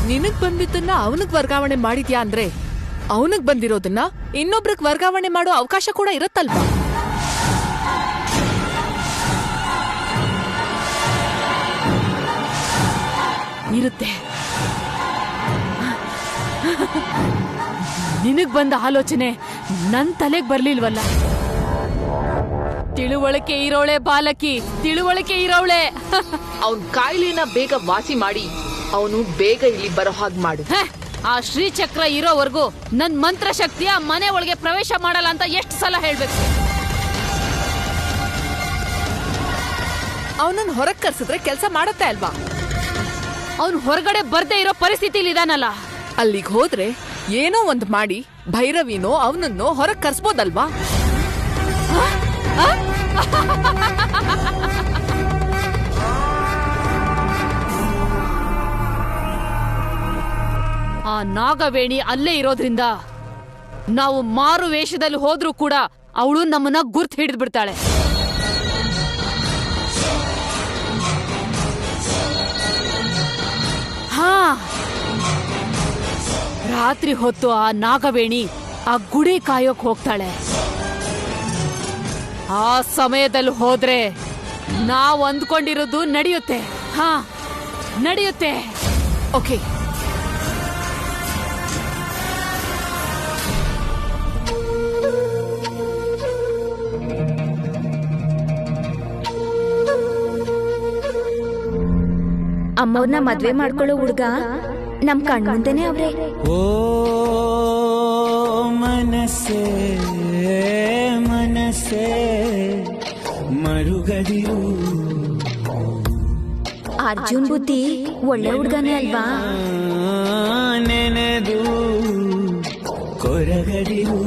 ನಿನಗ್ ಬಂದಿದ್ದನ್ನ ಅವನಿಗೆ ವರ್ಗಾವಣೆ ಮಾಡಿದ್ಯಾ ಅಂದ್ರೆ ಅವನಿಗೆ ಬಂದಿರೋದನ್ನ ಇನ್ನೊಬ್ರಿಗೆ ವರ್ಗಾವಣೆ ಮಾಡೋ ಅವಕಾಶ ಕೂಡ ಇರುತ್ತಲ್ವಾ? ಇರುತ್ತೆ. ನಿನಗ್ ಬಂದ ಆಲೋಚನೆ ನನ್ ತಲೆಗ್ ಬರ್ಲಿಲ್ವಲ್ಲ. ತಿಳುವಳಿಕೆ ಇರೋಳೆ ಬಾಲಕಿ, ತಿಳುವಳಿಕೆ ಇರೋಳೆ. ಅವನ್ ಕಾಯಿಲೆನ ಬೇಗ ವಾಸಿ ಮಾಡಿ ಅವನು ಬೇಗ ಇಲ್ಲಿ ಬರೋ ಹಾಗೆ ಮಾಡು. ಆ ಶ್ರೀಚಕ್ರ ಇರೋವರೆಗೂ ನನ್ ಮಂತ್ರ ಶಕ್ತಿಯ ಮನೆ ಒಳಗೆ ಪ್ರವೇಶ ಮಾಡಲ್ಲ ಅಂತ ಎಷ್ಟು ಸಲ ಹೇಳ್ಬೇಕು? ಅವನನ್ನ ಹೊರಗ್ ಕರ್ಸಿದ್ರೆ ಕೆಲ್ಸ ಮಾಡತ್ತೆ ಅಲ್ವಾ? ಅವ್ನು ಹೊರಗಡೆ ಬರ್ದೇ ಇರೋ ಪರಿಸ್ಥಿತಿಲಿ ಇದಾನಲ್ಲ. ಅಲ್ಲಿಗೆ ಹೋದ್ರೆ ಏನೋ ಒಂದ್ ಮಾಡಿ ಭೈರವಿನೋ ಅವನನ್ನೋ ಹೊರಗ್ ಕರ್ಸ್ಬೋದಲ್ವಾ? ಆ ನಾಗವೇಣಿ ಅಲ್ಲೇ ಇರೋದ್ರಿಂದ ನಾವು ಮಾರು ವೇಷದಲ್ಲಿ ಹೋದ್ರೂ ಕೂಡ ಅವಳು ನಮ್ಮನ್ನ ಗುರ್ತು ಹಿಡಿದು ಬಿಡ್ತಾಳೆ. ಹಾ, ರಾತ್ರಿ ಹೊತ್ತು ಆ ನಾಗವೇಣಿ ಆ ಗುಡಿ ಕಾಯೋಕ್ ಹೋಗ್ತಾಳೆ. ಆ ಸಮಯದಲ್ಲಿ ಹೋದ್ರೆ ನಾವ್ ಅಂದ್ಕೊಂಡಿರೋದು ನಡೆಯುತ್ತೆ. ಹಾ, ನಡೆಯುತ್ತೆ. ಓಕೆ, ಅಮ್ಮವ್ರನ್ನ ಮದ್ವೆ ಮಾಡ್ಕೊಳ್ಳೋ ಹುಡ್ಗ ನಮ್ ಕಣ್ಮುಂದೆನೆ ಅವ್ರೆ. ಓ ಮನಸ್ಸೇ ಮನಸ್ಸೇ ಮರುಗದಿರು. ಅರ್ಜುನ್ ಬುದ್ಧಿ ಒಳ್ಳೆ ಹುಡ್ಗನೇ ಅಲ್ವಾ? ನೆನೆದು ಕೊರಗದಿರು.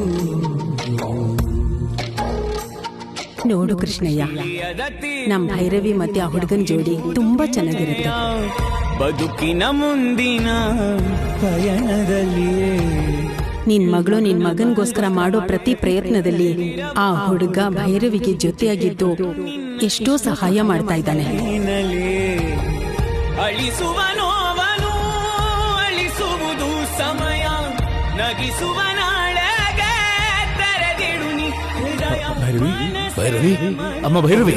ನೋಡು ಕೃಷ್ಣಯ್ಯ, ನಮ್ ಭೈರವಿ ಮತ್ತೆ ಆ ಹುಡುಗನ್ ಜೋಡಿ ತುಂಬಾ ಚೆನ್ನಾಗಿರುತ್ತೆ. ಬದುಕಿನ ಮುಂದಿನ ಪಯಣದಲ್ಲಿ ನಿನ್ ಮಗಳು ನಿನ್ ಮಗನ್ಗೋಸ್ಕರ ಮಾಡೋ ಪ್ರತಿ ಪ್ರಯತ್ನದಲ್ಲಿ ಆ ಹುಡುಗ ಭೈರವಿಗೆ ಜೊತೆಯಾಗಿದ್ದು ಎಷ್ಟೋ ಸಹಾಯ ಮಾಡ್ತಾ ಇದ್ದಾನೆ. ಅಳಿಸುವ ನೋವನು ಅಳಿಸುವುದು ಸಮಯ, ನಗಿಸುವ ನಾಳೆಗೆ ತೆರೆದಿಡು ನೀ ಹೃದಯ. ಭೈರವಿ, ಭೈರವಿ, ಅಮ್ಮ ಭೈರವಿ,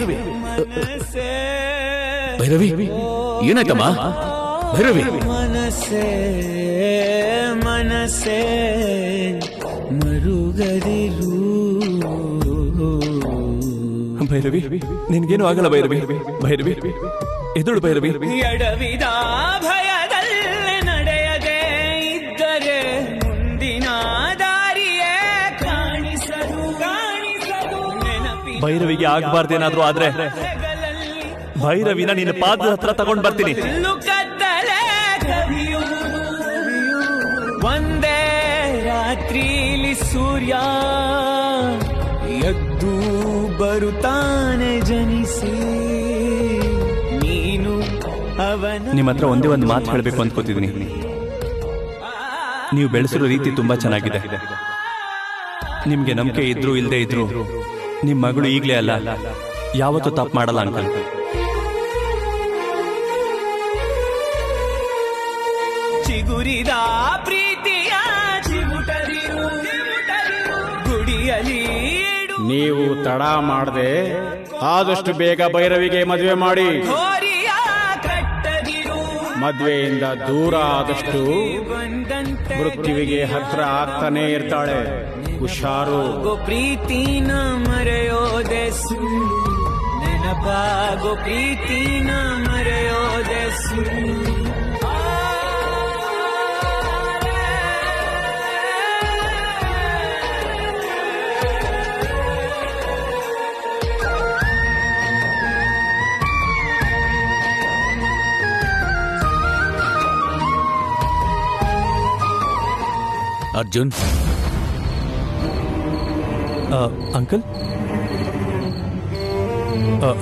ಭೈರವಿ, ಏನಾಯ್ತಮ್ಮ? ಭೈರವಿ, ಮನಸ್ಸೇ ಮನಸ್ಸೇ ಮರುಗದಿರು. ಭೈರವಿ, ನಿನ್ಗೇನು ಆಗಲ್ಲ ಭೈರವಿ. ಭೈರವಿ, ಎದುಳು ಭೈರವಿ. ಎಡವಿದ ಭಯದಲ್ಲೇ ನಡೆಯದೆ ಇದ್ದರೆ ಮುಂದಿನ ದಾರಿಯೇ ಕಾಣಿಸದು ಕಾಣಿಸದು. ನೆನಪಿ ಭೈರವಿಗೆ ಆಗ್ಬಾರ್ದೇನಾದ್ರೂ ಆದ್ರೆ ಭೈರವಿನ ನಿನ್ನ ಪಾದದ ಹತ್ರ ತಗೊಂಡ್ ಬರ್ತೀನಿ. ಕತ್ತಲೆ ಒಂದೇ ರಾತ್ರಿಲಿ ಸೂರ್ಯ ಎದ್ದು ಬರುತ್ತಾನೆ ಜನಿಸಿ. ನೀನು ಅವನ ನಿಮ್ಮ ಹತ್ರ ಒಂದೇ ಒಂದು ಮಾತು ಹೇಳ್ಬೇಕು ಅಂದ್ಕೋತಿದ್ದೀನಿ. ನೀವು ಬೆಳೆಸಿರೋ ರೀತಿ ತುಂಬಾ ಚೆನ್ನಾಗಿದೆ. ನಿಮ್ಗೆ ನಂಬಿಕೆ ಇದ್ರು ಇಲ್ಲದೆ ಇದ್ರು ನಿಮ್ ಮಗಳು ಈಗ್ಲೇ ಅಲ್ಲ, ಯಾವತ್ತೂ ತಪ್ಪು ಮಾಡಲ್ಲ ಅಂಕಲ್. ಚಿಗುರಿದ ಪ್ರೀತಿಯ ಚಿಗುಟದಿರು ಗುಡಿಯಲಿ. ನೀವು ತಡ ಮಾಡದೆ ಆದಷ್ಟು ಬೇಗ ಭೈರವಿಗೆ ಮದುವೆ ಮಾಡಿ. ಮದುವೆಯಿಂದ ದೂರ ಆದಷ್ಟು ಮೃತ್ಯುವಿಗೆ ಹತ್ರ ಆಗ್ತಾನೆ ಇರ್ತಾಳೆ. ಹುಷಾರು. ಪ್ರೀತಿನ ಮರೆಯೋದೆ ಸುಳ್ಳು, ನೆನಪಾಗೋ ಪ್ರೀತಿನ ಮರೆಯೋದೆ ಸುಳ್ಳು. ಅರ್ಜುನ್, ಅಂಕಲ್,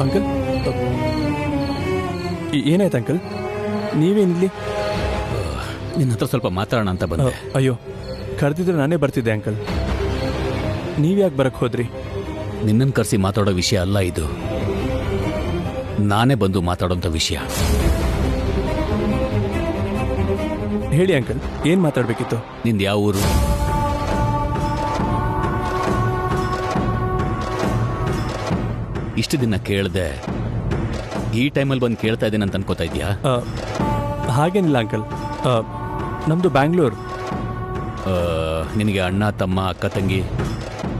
ಅಂಕಲ್, ಏನಾಯ್ತು ಅಂಕಲ್? ನೀವೇನಿಲ್ಲಿ? ನಿನ್ನ ಹತ್ರ ಸ್ವಲ್ಪ ಮಾತಾಡೋಣ ಅಂತ ಬಂದೆ. ಅಯ್ಯೋ, ಕರೆದಿದ್ರೆ ನಾನೇ ಬರ್ತಿದ್ದೆ ಅಂಕಲ್. ನೀವ್ಯಾಕೆ ಬರಕ್ ಹೋದ್ರಿ? ನಿನ್ನನ್ನು ಕರೆಸಿ ಮಾತಾಡೋ ವಿಷಯ ಅಲ್ಲ ಇದು, ನಾನೇ ಬಂದು ಮಾತಾಡೋಂಥ ವಿಷಯ. ಹೇಳಿ ಅಂಕಲ್, ಏನ್ ಮಾತಾಡ್ಬೇಕಿತ್ತು? ನಿಂದು ಯಾವ ಊರು? ಇಷ್ಟು ದಿನ ಕೇಳ್ದೆ, ಈ ಟೈಮಲ್ಲಿ ಬಂದು ಕೇಳ್ತಾ ಇದ್ದೀನಿ ಅಂತ ಅನ್ಕೋತಾ ಇದೆಯಾ? ಹಾಗೇನಿಲ್ಲ ಅಂಕಲ್, ನಮ್ದು ಬ್ಯಾಂಗ್ಳೂರ್. ನಿನಗೆ ಅಣ್ಣ, ತಮ್ಮ, ಅಕ್ಕ, ತಂಗಿ?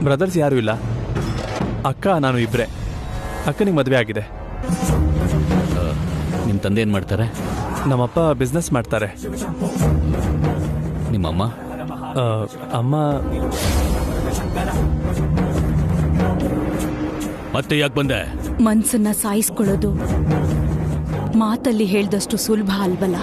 ಬ್ರದರ್ಸ್ ಯಾರೂ ಇಲ್ಲ. ಅಕ್ಕ ನಾನು ಇಬ್ಬರೇ. ಅಕ್ಕನಿಗೆ ಮದುವೆ ಆಗಿದೆ. ನಿಮ್ಮ ತಂದೆ ಏನು ಮಾಡ್ತಾರೆ? ನಮ್ಮಪ್ಪ ಬಿಸ್ನೆಸ್ ಮಾಡ್ತಾರೆ. ನಿಮ್ಮಮ್ಮ? ಅಮ್ಮ ಮತ್ತೆ ಯಾಕೆ ಬಂದೆ? ಮನ್ಸನ್ನ ಸಾಯಿಸ್ಕೊಳ್ಳೋದು ಮಾತಲ್ಲಿ ಹೇಳ್ದಷ್ಟು ಸುಲಭ ಅಲ್ವಲ್ಲ.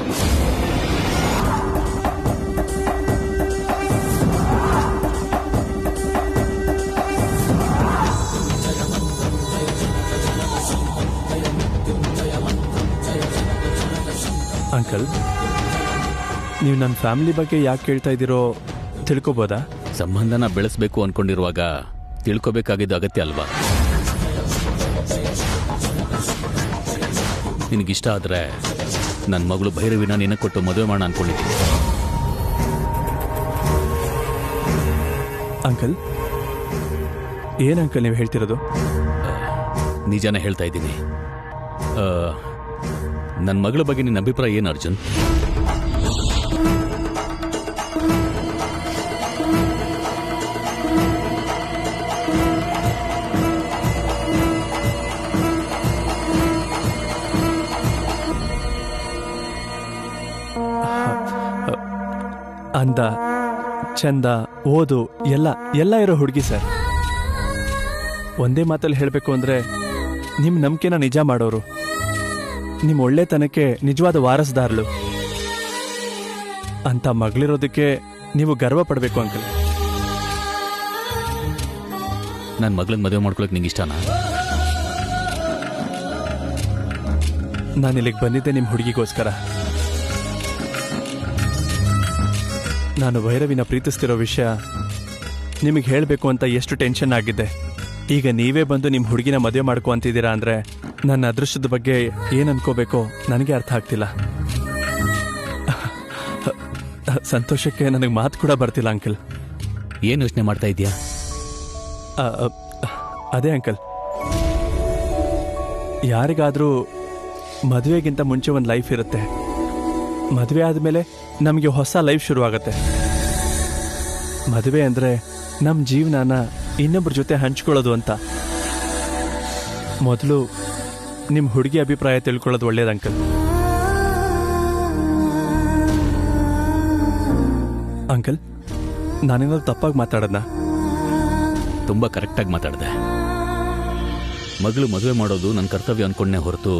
ಅಂಕಲ್, ನೀವು ನನ್ನ ಫ್ಯಾಮಿಲಿ ಬಗ್ಗೆ ಯಾಕೆ ಕೇಳ್ತಾ ಇದ್ದೀರೋ ತಿಳ್ಕೊಬೋದಾ? ಸಂಬಂಧನ ಬೆಳೆಸಬೇಕು ಅನ್ಕೊಂಡಿರುವಾಗ ತಿಳ್ಕೊಬೇಕಾಗಿದ್ದು ಅಗತ್ಯ ಅಲ್ವಾ? ನಿನಗಿಷ್ಟ ಆದ್ರೆ ನನ್ನ ಮಗಳು ಭೈರವಿನ ನಿನ್ನ ಕೊಟ್ಟು ಮದುವೆ ಮಾಡೋಣ ಅನ್ಕೊಂಡಿದ್ದೀನಿ. ಅಂಕಲ್, ಏನ್ ಅಂಕಲ್ ನೀವು ಹೇಳ್ತಿರೋದು? ನಿಜಾನ ಹೇಳ್ತಾ ಇದ್ದೀನಿ. ನನ್ನ ಮಗಳ ಬಗ್ಗೆ ನಿನ್ನ ಅಭಿಪ್ರಾಯ ಏನು ಅರ್ಜುನ್? ಅಂದ, ಚಂದ, ಓದು ಎಲ್ಲ ಇರೋ ಹುಡುಗಿ ಸರ್. ಒಂದೇ ಮಾತಲ್ಲಿ ಹೇಳಬೇಕು ಅಂದ್ರೆ ನಿಮ್ಮ ನಂಬಿಕೆನ ನಿಜ ಮಾಡೋರು, ನಿಮ್ಮ ಒಳ್ಳೆತನಕ್ಕೆ ನಿಜವಾದ ವಾರಸ್ದಾರಳು ಅಂತ ಮಗಳಿರೋದಕ್ಕೆ ನೀವು ಗರ್ವ ಪಡಬೇಕು ಅಂಕಲ್. ನನ್ನ ಮಗಳನ್ನ ಮದುವೆ ಮಾಡ್ಕೊಳಕ್ ನಿಂಗೆ ಇಷ್ಟನಾ? ನಾನು ಇಲ್ಲಿಗೆ ಬಂದಿದ್ದೆ ನಿಮ್ಮ ಹುಡುಗಿಗೋಸ್ಕರ. ನಾನು ಭೈರವಿನ ಪ್ರೀತಿಸ್ತಿರೋ ವಿಷಯ ನಿಮಗೆ ಹೇಳಬೇಕು ಅಂತ ಎಷ್ಟು ಟೆನ್ಷನ್ ಆಗಿದ್ದೆ. ಈಗ ನೀವೇ ಬಂದು ನಿಮ್ಮ ಹುಡುಗಿನ ಮದುವೆ ಮಾಡ್ಕೊ ಅಂತಿದ್ದೀರಾ ಅಂದರೆ ನನ್ನ ಅದೃಷ್ಟದ ಬಗ್ಗೆ ಏನು ಅನ್ಕೋಬೇಕೋ ನನಗೆ ಅರ್ಥ ಆಗ್ತಿಲ್ಲ. ಸಂತೋಷಕ್ಕೆ ನನಗೆ ಮಾತು ಕೂಡ ಬರ್ತಿಲ್ಲ ಅಂಕಲ್. ಏನು ಯೋಚನೆ ಮಾಡ್ತಾ ಇದೀಯಾ? ಅದೇ ಅಂಕಲ್, ಯಾರಿಗಾದರೂ ಮದುವೆಗಿಂತ ಮುಂಚೆ ಒಂದು ಲೈಫ್ ಇರುತ್ತೆ. ಮದುವೆ ಆದಮೇಲೆ ನಮಗೆ ಹೊಸ ಲೈಫ್ ಶುರುವಾಗತ್ತೆ. ಮದುವೆ ಅಂದರೆ ನಮ್ಮ ಜೀವನನ ಇನ್ನೊಬ್ಬರ ಜೊತೆ ಹಂಚ್ಕೊಳ್ಳೋದು ಅಂತ. ಮೊದಲು ನಿಮ್ಮ ಹುಡುಗಿ ಅಭಿಪ್ರಾಯ ತಿಳ್ಕೊಳ್ಳೋದು ಒಳ್ಳೇದು ಅಂಕಲ್. ಅಂಕಲ್, ನಾನೇನಾದ್ರು ತಪ್ಪಾಗಿ ಮಾತಾಡೋದನ್ನ? ತುಂಬ ಕರೆಕ್ಟಾಗಿ ಮಾತಾಡಿದೆ. ಮಗಳು ಮದುವೆ ಮಾಡೋದು ನನ್ನ ಕರ್ತವ್ಯ ಅನ್ಕೊಂಡೇ ಹೊರತು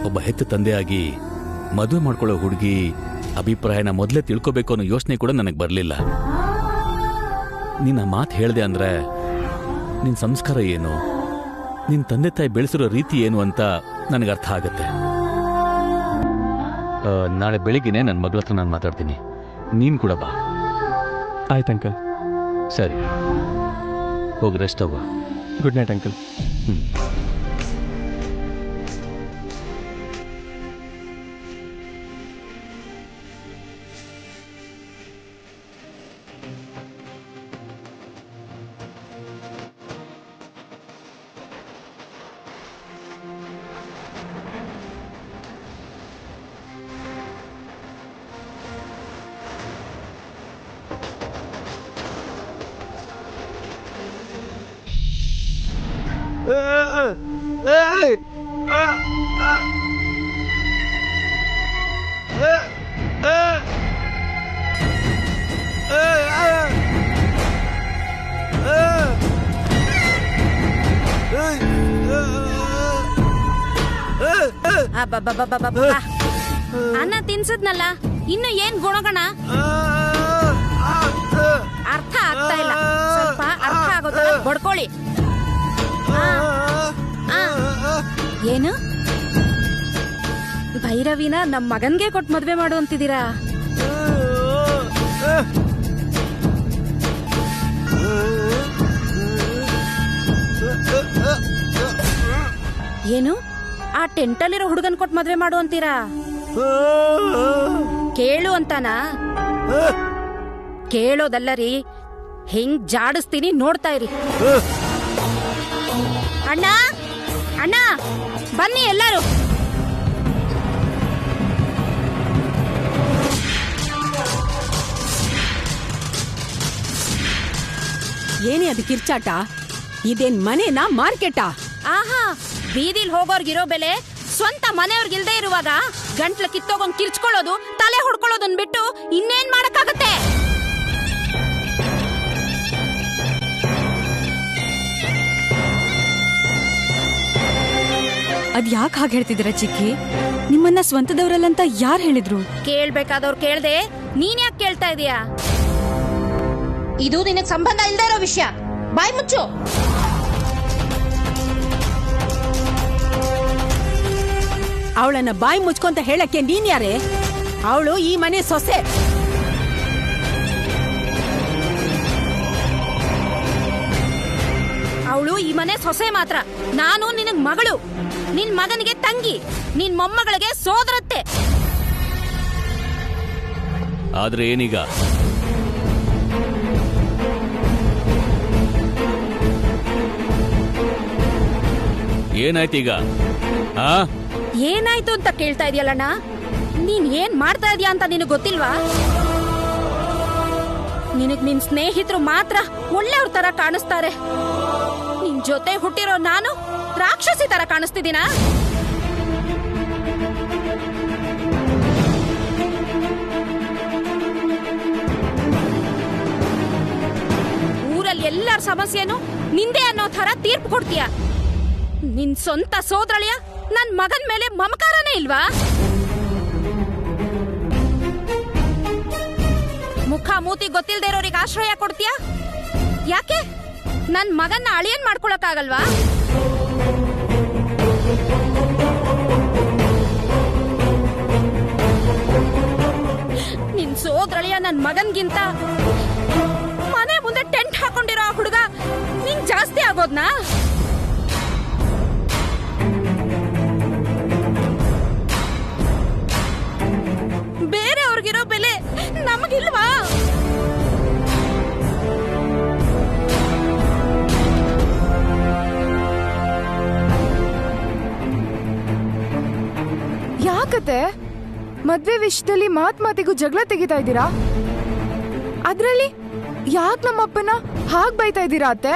ಒಬ್ಬ ಹೆತ್ತ ತಂದೆಯಾಗಿ ಮದುವೆ ಮಾಡ್ಕೊಳ್ಳೋ ಹುಡುಗಿ ಅಭಿಪ್ರಾಯನ ಮೊದಲೇ ತಿಳ್ಕೋಬೇಕು ಅನ್ನೋ ಯೋಚನೆ ಕೂಡ ನನಗೆ ಬರಲಿಲ್ಲ. ನೀನು ಆ ಮಾತು ಹೇಳಿದೆ ಅಂದರೆ ನಿನ್ನ ಸಂಸ್ಕಾರ ಏನು, ನಿನ್ನ ತಂದೆ ತಾಯಿ ಬೆಳೆಸಿರೋ ರೀತಿ ಏನು ಅಂತ ನನಗೆ ಅರ್ಥ ಆಗುತ್ತೆ. ನಾಳೆ ಬೆಳಿಗ್ಗೆನೆ ನನ್ನ ಮಗಳ ಹತ್ರ ನಾನು ಮಾತಾಡ್ತೀನಿ. ನೀನು ಕೂಡ ಬಾ. ಆಯ್ತು ಅಂಕಲ್. ಸರಿ, ಹೋಗಿ ರೆಸ್ಟ್ ಹೋಗು. Good night uncle. ಅನ್ನ ತಿನ್ಸದ್ನಲ್ಲ, ಇನ್ನು ಏನ್ ಗುಣಗಣ ಅರ್ಥ ಆಗ್ತಾ ಇಲ್ಲ. ಸ್ವಲ್ಪ ಅರ್ಥ ಆಗೋದು ಬಡ್ಕೊಳ್ಳಿ. ಏನು ಭೈರವಿನ ನಮ್ ಮಗನ್ಗೆ ಕೊಟ್ಟು ಮದ್ವೆ ಮಾಡು ಅಂತಿದ್ದೀರಾ? ಏನು ಆ ಟೆಂಟಲ್ಲಿರೋ ಹುಡುಗನ್ ಕೊಟ್ಟು ಮದ್ವೆ ಮಾಡು ಅಂತೀರಾ? ಕೇಳು ಅಂತಾನಾ? ಕೇಳೋದಲ್ಲ ರೀ, ಹೆಂಗ್ ಜಾಡಿಸ್ತೀನಿ ನೋಡ್ತಾ ಇರಿ. ಅಣ್ಣ ಅಣ್ಣ ಬನ್ನಿ ಎಲ್ಲರೂ. ಏನೇ ಅದು ಕಿರ್ಚಾಟ? ಇದೇನ್ ಮನೆನಾ ಮಾರ್ಕೆಟಾ? ಆಹಾ, ಬೀದಿಲ್ ಹೋಗೋರ್ಗಿರೋ ಬೆಲೆ ಸ್ವಂತ ಮನೆಯವ್ರಿಗಿಲ್ದೇ ಇರುವಾಗ ಗಂಟ್ಲ ಕಿತ್ತೋಗೊಂಡ್ ಕಿರ್ಚ್ಕೊಳ್ಳೋದು, ತಲೆ ಹೊಡ್ಕೊಳ್ಳೋದನ್ ಬಿಟ್ಟು ಇನ್ನೇನ್ ಮಾಡಕ್ಕಾಗತ್ತೆ? ಅದ್ ಯಾಕೆ ಹಾಗೆ ಹೇಳ್ತಿದ್ದೀರಾ ಚಿಕ್ಕಿ? ನಿಮ್ಮನ್ನ ಸ್ವಂತದವರಲ್ಲಂತ ಯಾರು ಹೇಳಿದ್ರು? ಕೇಳ್ಬೇಕಾದವ್ರು ಕೇಳ್ದೆ ನೀನ್ ಯಾಕೆ ಕೇಳ್ತಾ ಇದೀಯಾ? ಇದು ನಿನಗ್ ಸಂಬಂಧ ಇಲ್ದೇ ಇರೋ ವಿಷಯ. ಬಾಯ್ ಮುಚ್ಚು. ಅವಳನ್ನ ಬಾಯಿ ಮುಚ್ಕೊಂತ ಹೇಳಕ್ಕೆ ನೀನ್ ಯಾರೇ? ಅವಳು ಈ ಮನೆ ಸೊಸೆ. ಅವಳು ಈ ಮನೆ ಸೊಸೆ ಮಾತ್ರ. ನಾನು ನಿನಗ್ ಮಗಳು, ನಿನ್ ಮಗನಿಗೆ ತಂಗಿ, ನಿನ್ ಮೊಮ್ಮಗಳಿಗೆ ಸೋದರತ್ತೆ. ಆದ್ರೆ ಏನೀಗ? ಏನಾಯ್ತೀಗ? ಏನಾಯ್ತು ಅಂತ ಕೇಳ್ತಾ ಇದೆಯಲ್ಲಣ್ಣ? ನೀನ್ ಏನ್ ಮಾಡ್ತಾ ಇದೀಯಾ ಅಂತ ನಿನಗ್ ಗೊತ್ತಿಲ್ವಾ? ನಿನಗ್ ನಿನ್ ಸ್ನೇಹಿತರು ಮಾತ್ರ ಒಳ್ಳೆಯವ್ರ ತರ ಕಾಣಿಸ್ತಾರೆ. ನಿನ್ ಜೊತೆ ಹುಟ್ಟಿರೋ ನಾನು ರಾಕ್ಷಸಿ ತರ ಕಾಣಿಸ್ತಿದ್ದೀನಾ? ಊರಲ್ಲಿ ಎಲ್ಲರ ಸಮಸ್ಯೆನೂ ನಿಂದೆ ಅನ್ನೋ ತರ ತೀರ್ಪು ಕೊಡ್ತೀಯ. ನಿನ್ ಸ್ವಂತ ಸೋದರಳಿಯ ನನ್ ಮಗನ್ ಮೇಲೆ ಮಮಕಾರನೇ ಇಲ್ವಾ? ಮುಖ ಮೂತಿ ಗೊತ್ತಿಲ್ದೇ ಇರೋರಿಗೆ ಆಶ್ರಯ ಕೊಡ್ತೀಯಾ? ಯಾಕೆ ನನ್ ಮಗನ್ನ ಅಳಿಯನ್ ಮಾಡ್ಕೊಳಕ್ಕಾಗಲ್ವಾ? ನಿನ್ ಸೋದರಳಿಯ ನನ್ ಮಗನ್ಗಿಂತ ಮನೆ ಮುಂದೆ ಟೆಂಟ್ ಹಾಕೊಂಡಿರೋ ಆ ಹುಡುಗ ನಿಂಗ್ ಜಾಸ್ತಿ ಆಗೋದ್ನಾ? ಬೇರೆಯವ್ರಿಗಿರೋ ಬೆಲೆ ನಮಗಿಲ್ವಾ? ಯಾಕತ್ತೆ ಮದ್ವೆ ವಿಷಯದಲ್ಲಿ ಮಾತಿಗೂ ಜಗಳ ತೆಗಿತಾ ಇದ್ದೀರಾ? ಅದ್ರಲ್ಲಿ ಯಾಕೆ ನಮ್ಮಪ್ಪನ ಹಾಗ್ ಬೈತಾ ಇದ್ದೀರಾ ಅತ್ತೆ?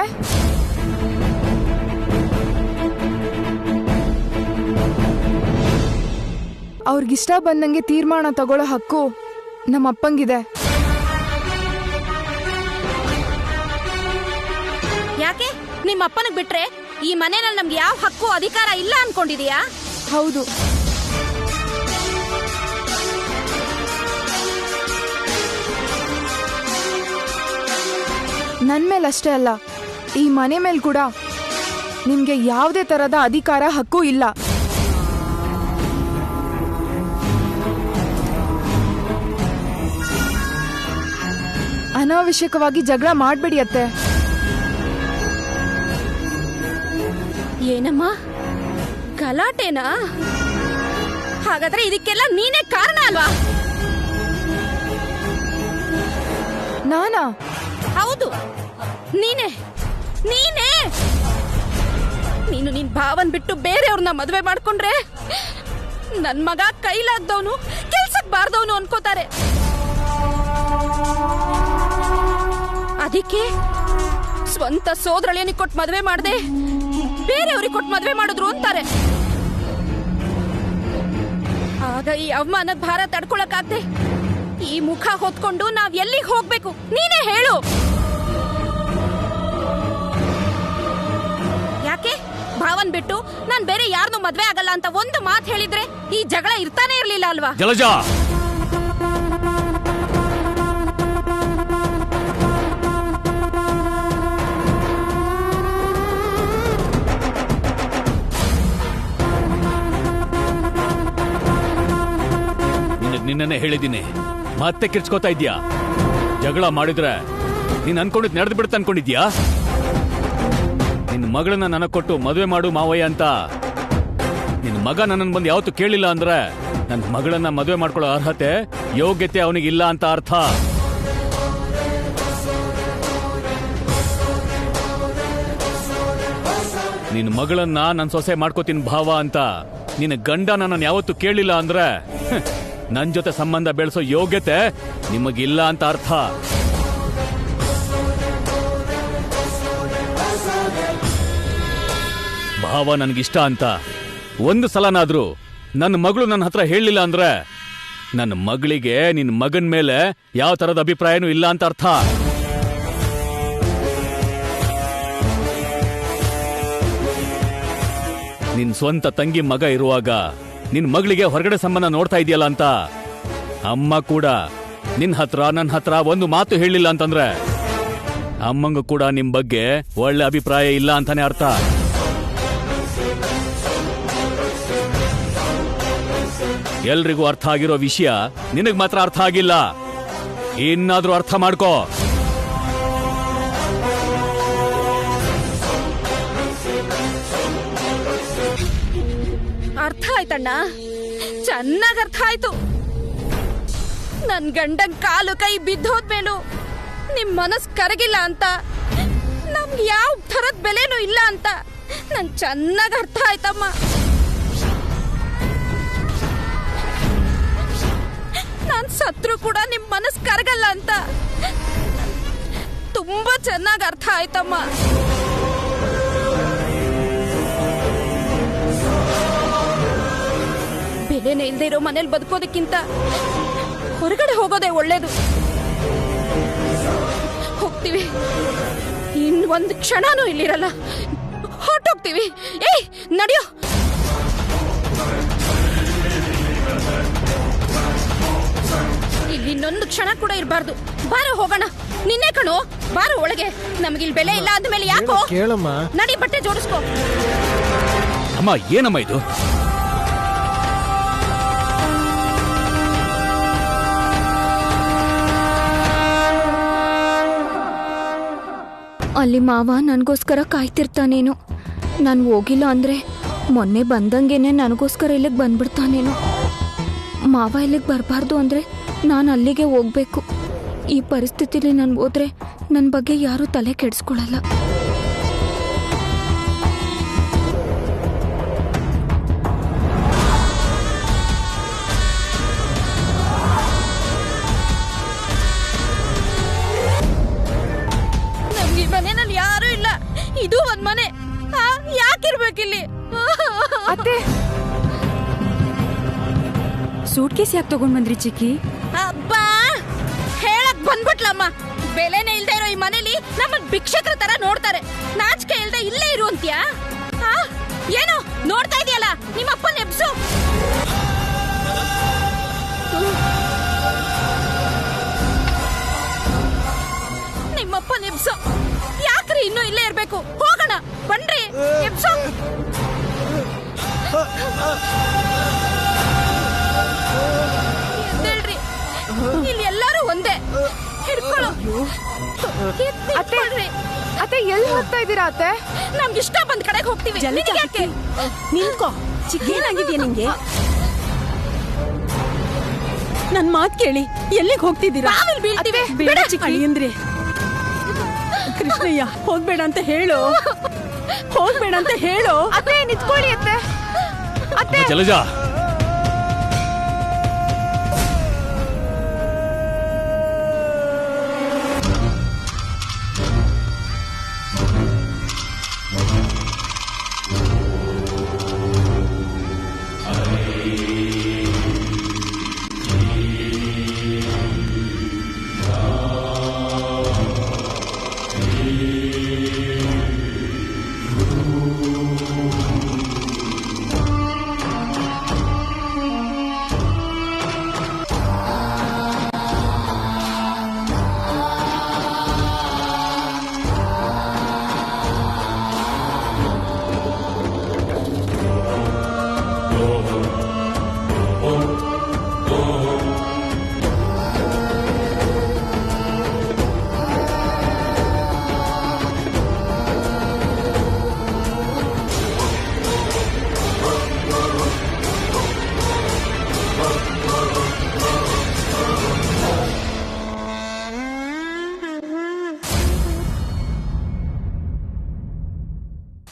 ಅವ್ರಿಗಿಷ್ಟ ಬಂದಂಗೆ ತೀರ್ಮಾನ ತಗೊಳ್ಳೋ ಹಕ್ಕು ನಮ್ಮಪ್ಪಂಗಿದೆ. ಯಾಕೆ ನಿಮ್ಮ ಅಪ್ಪನಿಗೆ ಬಿಟ್ರೆ ಈ ಮನೆಯಲ್ಲಿ ನಮ್ಗೆ ಯಾವ ಹಕ್ಕು ಅಧಿಕಾರ ಇಲ್ಲ ಅನ್ಕೊಂಡಿದೀಯಾ? ಹೌದು, ನನ್ ಮೇಲಷ್ಟೇ ಅಲ್ಲ, ಈ ಮನೆ ಮೇಲ್ ಕೂಡ ನಿಮ್ಗೆ ಯಾವುದೇ ತರದ ಅಧಿಕಾರ ಹಕ್ಕು ಇಲ್ಲ. ಅನಾವಶ್ಯಕವಾಗಿ ಜಗಳ ಮಾಡ್ಬೇಡಿ ಅತ್ತೆ. ಏನಮ್ಮ ಗಲಾಟೆನಾ? ಹಾಗಾದ್ರೆ ಇದಕ್ಕೆಲ್ಲ ನೀನೇ ಕಾರಣ ಅಲ್ವಾ? ನಾನಾ? ಹೌದು, ನೀನೇ ನೀನೇ. ನೀನು ನಿನ್ ಭಾವನ್ ಬಿಟ್ಟು ಬೇರೆಯವ್ರನ್ನ ಮದುವೆ ಮಾಡ್ಕೊಂಡ್ರೆ ನನ್ ಮಗ ಕೈಲಾಗ್ದವನು ಕೆಲ್ಸಕ್ ಬಾರ್ದವನು ಅನ್ಕೋತಾರೆ. ಅದಕ್ಕೆ ಸ್ವಂತ ಸೋದರಳಿಯನಿಗೆ ಕೊಟ್ಟು ಮದುವೆ ಮಾಡದೆ ಬೇರೆಯವ್ರಿಗೆ ಕೊಟ್ಟು ಮದುವೆ ಮಾಡಿದ್ರು ಅಂತಾರೆ. ಆಗ ಈ ಅವಮಾನದ ಭಾರ ತಡ್ಕೊಳಕ್ಕಾಗ್ದೆ ಈ ಮುಖ ಹೊತ್ಕೊಂಡು ನಾವ್ ಎಲ್ಲಿಗೆ ಹೋಗ್ಬೇಕು? ನೀನೇ ಹೇಳು. ಯಾಕೆ ಭಾವನ್ ಬಿಟ್ಟು ನಾನ್ ಬೇರೆ ಯಾರನ್ನೂ ಮದ್ವೆ ಆಗಲ್ಲ ಅಂತ ಒಂದು ಮಾತು ಹೇಳಿದ್ರೆ ಈ ಜಗಳ ಇರ್ತಾನೆ ಇರ್ಲಿಲ್ಲ ಅಲ್ವಾ? ಜಲಜಾ, ನಿನ್ನೆ ಹೇಳಿದ್ದೀನಿ, ಮತ್ತೆ ಕಿರ್ಚ್ಕೋತಾ ಇದ್ಯಾ? ಜಗಳ ಮಾಡಿದ್ರೆ ನೀನ್ ಅನ್ಕೊಂಡಿದ್ ನಡೆದು ಬಿಡುತ್ತೆ ಅನ್ಕೊಂಡಿದ್ಯಾ? ನಿನ್ನ ಮಗಳನ್ನ ನನಗ್ ಕೊಟ್ಟು ಮದುವೆ ಮಾಡು ಮಾವಯ್ಯ ಅಂತ ನಿನ್ನ ಮಗ ನನ್ನನ್ನು ಬಂದು ಯಾವತ್ತೂ ಕೇಳಿಲ್ಲ ಅಂದ್ರೆ ನನ್ನ ಮಗಳನ್ನ ಮದುವೆ ಮಾಡ್ಕೊಳ್ಳೋ ಅರ್ಹತೆ ಯೋಗ್ಯತೆ ಅವನಿಗಿಲ್ಲ ಅಂತ ಅರ್ಥ. ನಿನ್ನ ಮಗಳನ್ನ ನನ್ನ ಸೊಸೆ ಮಾಡ್ಕೋತೀನಿ ಭಾವ ಅಂತ ನಿನ್ನ ಗಂಡ ನನ್ನನ್ನು ಯಾವತ್ತೂ ಕೇಳಿಲ್ಲ ಅಂದ್ರೆ ನನ್ನ ಜೊತೆ ಸಂಬಂಧ ಬೆಳೆಸೋ ಯೋಗ್ಯತೆ ನಿಮಗಿಲ್ಲ ಅಂತ ಅರ್ಥ. ಭಾವ ನನಗಿಷ್ಟ ಅಂತ ಒಂದು ಸಲನಾದ್ರೂ ನನ್ನ ಮಗಳು ನನ್ನ ಹತ್ರ ಹೇಳಿಲ್ಲ ಅಂದ್ರೆ ನನ್ನ ಮಗಳಿಗೆ ನಿನ್ನ ಮಗನ ಮೇಲೆ ಯಾವ ತರದ ಅಭಿಪ್ರಾಯನೂ ಇಲ್ಲ ಅಂತ ಅರ್ಥ. ನಿನ್ ಸ್ವಂತ ತಂಗಿ ಮಗ ಇರುವಾಗ ನಿನ್ ಮಗಳಿಗೆ ಹೊರಗಡೆ ಸಂಬಂಧ ನೋಡ್ತಾ ಇದೆಯಲ್ಲ ಅಂತ ಅಮ್ಮ ಕೂಡ ನಿನ್ ಹತ್ರ ನನ್ನ ಹತ್ರ ಒಂದು ಮಾತು ಹೇಳಿಲ್ಲ ಅಂತಂದ್ರೆ ಅಮ್ಮಂಗೂ ಕೂಡ ನಿಮ್ ಬಗ್ಗೆ ಒಳ್ಳೆ ಅಭಿಪ್ರಾಯ ಇಲ್ಲ ಅಂತಾನೆ ಅರ್ಥ. ಎಲ್ರಿಗೂ ಅರ್ಥ ಆಗಿರೋ ವಿಷಯ ನಿನಗ್ ಮಾತ್ರ ಅರ್ಥ ಆಗಿಲ್ಲ. ಇನ್ನಾದ್ರೂ ಅರ್ಥ ಮಾಡ್ಕೋ. ಅರ್ಥ ಆಯ್ತಣ್ಣ, ಚೆನ್ನಾಗ್ ಅರ್ಥ ಆಯ್ತು. ನನ್ ಗಂಡನ್ ಕಾಲು ಕೈ ಬಿದ್ದೋದ್ಮೇಲೂ ನಿಮ್ ಮನಸ್ ಕರಗಿಲ್ಲ ಅಂತ, ನಮ್ಗೆ ಯಾವ ಥರದ್ ಬೆಲೆನೂ ಇಲ್ಲ ಅಂತ ನಂಗ್ ಚೆನ್ನಾಗ್ ಅರ್ಥ ಆಯ್ತಮ್ಮ. ನಾನ್ ಸತ್ರು ಕೂಡ ನಿಮ್ ಮನಸ್ ಕರಗಲ್ಲ ಅಂತ ತುಂಬಾ ಚೆನ್ನಾಗ್ ಅರ್ಥ ಆಯ್ತಮ್ಮ. ಬೆಲೆನೇ ಇಲ್ದೇ ಇರೋ ಮನೇಲಿ ಬದುಕೋದಕ್ಕಿಂತ ಹೊರಗಡೆ ಹೋಗೋದೇ ಒಳ್ಳೇದು. ಹೋಗ್ತೀವಿ, ಇನ್ನೊಂದು ಕ್ಷಣನೂ ಇಲ್ಲಿರಲ್ಲ, ಹೊರಟೋಗ್ತೀವಿ. ಏಯ್ ನಡಿಯೋ. ಇಲ್ಲಿ ಇನ್ನೊಂದು ಕ್ಷಣ ಕೂಡ ಇರಬಾರ್ದು. ಬಾರೋ ಹೋಗೋಣ. ನಿನ್ನೆ ಕಣೋ, ಬಾರೋ ಒಳಗೆ. ನಮಗಿಲ್ ಬೆಲೆ ಇಲ್ಲ ಅಂದ್ಮೇಲೆ ಯಾಕೋ? ಕೇಳಮ್ಮ. ನಡಿ, ಬಟ್ಟೆ ಜೋಡಿಸ್ಕೋ. ಅಮ್ಮ, ಏನಮ್ಮ ಇದು? ಅಲ್ಲಿ ಮಾವ ನನಗೋಸ್ಕರ ಕಾಯ್ತಿರ್ತಾನೇನು. ನಾನು ಹೋಗಿಲ್ಲ ಅಂದರೆ ಮೊನ್ನೆ ಬಂದಂಗೆನೆ ನನಗೋಸ್ಕರ ಇಲ್ಲಿಗೆ ಬಂದ್ಬಿಡ್ತಾನೇನು. ಮಾವ ಇಲ್ಲಿಗೆ ಬರಬಾರ್ದು ಅಂದರೆ ನಾನು ಅಲ್ಲಿಗೆ ಹೋಗ್ಬೇಕು. ಈ ಪರಿಸ್ಥಿತಿಲಿ ನಾನು ಹೋದ್ರೆ ನನ್ನ ಬಗ್ಗೆ ಯಾರೂ ತಲೆ ಕೆಡಿಸ್ಕೊಳ್ಳಲ್ಲ. ನಮ್ಗೆ ಮನೆಯಲ್ಲಿ ಯಾರೂ ಇಲ್ಲ, ಇದು ಒಂದ್ ಮನೆ. ಯಾಕಿರ್ಬೇಕಿಲ್ಲಿ? ಅತ್ತೆ, ಸೂಟ್ ಕೇಸ್ ಯಾಕೆ ತಗೊಂಡ್ ಬಂದ್ರಿ ಚಿಕ್ಕಿ? ಅಬ್ಬಾ, ಹೇಳಕ್ ಬಂದ್ಬಿಟ್ಲಮ್ಮ. ಬೆಲೆನೇ ಇಲ್ದೇ ಇರೋ ಈ ಮನೇಲಿ ನಮ್ಮನ್ ಭಿಕ್ಷಕರ ತರ ನೋಡ್ತಾರೆ. ನಾಚಿಕೆ ಇಲ್ದೆ ಇಲ್ಲೇ ಇರು ಅಂತ್ಯಾ? ಏನೋ ನೋಡ್ತಾ ಇದೆಯಲ್ಲ, ನಿಮ್ಮಪ್ಪನ ಎಬ್ಸು. ನಿಮ್ಮಪ್ಪನ ಎಬ್ಸು. ಯಾಕ್ರಿ ಇನ್ನೂ ಇಲ್ಲೇ ಇರ್ಬೇಕು? ಹೋಗೋಣ ಬನ್ರಿ, ಎಬ್ಸು. ಎದ್ದೇಳ್ರಿ, ಇಲ್ಲಿ ಎಲ್ಲರೂ ಒಂದೇ. ಹಿಡ್ಕೊಳ್ಳೋ. ಅತ್ತೆ, ಎಲ್ಲಿ ಹೋಗ್ತಾ ಇದ್ದೀರಾ ಅತ್ತೆ? ನಮ್ಗೆ ಇಷ್ಟ ಬಂದ್ ಕಡೆಗೆ ಹೋಗ್ತೀವಿ. ಯಾಕೆ ನಿಂತ್ಕೋ. ಚಿಕ್ಕ ಏನಾಗಿದ್ಯಾ ನಿಂಗೆ? ನನ್ ಮಾತ್ ಕೇಳಿ, ಎಲ್ಲಿಗೆ ಹೋಗ್ತಿದ್ದೀರಾ? ಬೇಡ ಚಿಕ್ಕಿ ಅಂದ್ರೆ ಕೃಷ್ಣಯ್ಯ, ಹೋಗ್ಬೇಡ ಅಂತ ಹೇಳು. ಹೋಗ್ಬೇಡ ಅಂತ ಹೇಳು. ಅತ್ತೆ, ನಿಂತ್ಕೊಳ್ಳಿ ಅತ್ತೆ. ಅತ್ತೆ, ಜಲಜಾ,